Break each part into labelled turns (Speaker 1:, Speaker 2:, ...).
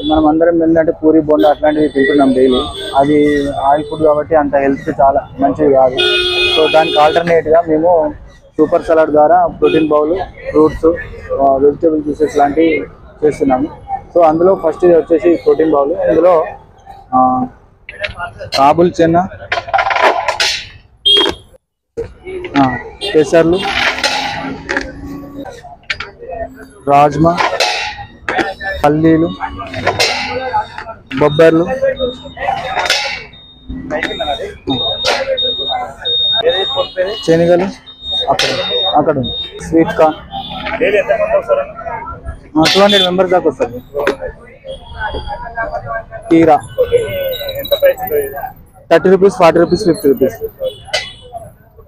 Speaker 1: మనం అందరం ఏంటంటే పూరి బోండా అట్లాంటివి తింటున్నాం డైలీ. అది ఆయిల్ ఫుడ్ కాబట్టి అంత హెల్త్ చాలా మంచిది కాదు. సో దానికి ఆల్టర్నేట్గా మేము సూపర్ సలాడ్ ద్వారా protein bowl, fruits, vegetable juices లాంటివి చేస్తున్నాము. సో అందులో ఫస్ట్ ఇది వచ్చేసి ప్రోటీన్ బౌల్. ఇందులో కాబుల్ చెన్న, పెసర్లు, రాజ్మా, పల్లీలు, బొబ్బర్లు, శనగలు, అక్కడ స్వీట్ కార్న్. 200 మెంబర్స్ దాకా వస్తుంది. కీరా 30 రూపీస్, 40 రూపీస్, 50 రూపీస్.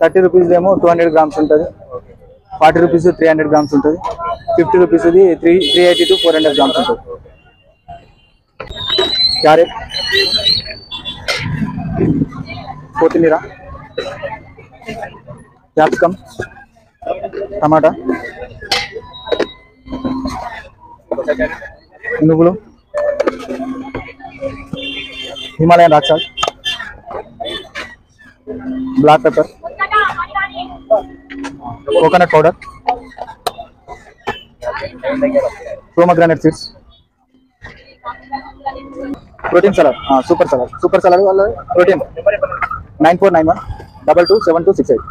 Speaker 1: 30 రూపీస్ ఏమో 200 గ్రామ్స్ ఉంటుంది, 40 రూపీస్ 300 గ్రామ్స్ ఉంటుంది, 50 రూపీస్ 380 to 400 గ్రామ్స్ ఉంటుంది. క్యారెట్, కొత్తిమీర, క్యాప్సికమ్, టమాటా, నువ్వులు, Himalayan rock salt, black pepper, coconut powder, pomegranate seeds, protein salad, super salad వల్ల ప్రోటీన్. 9491 227268.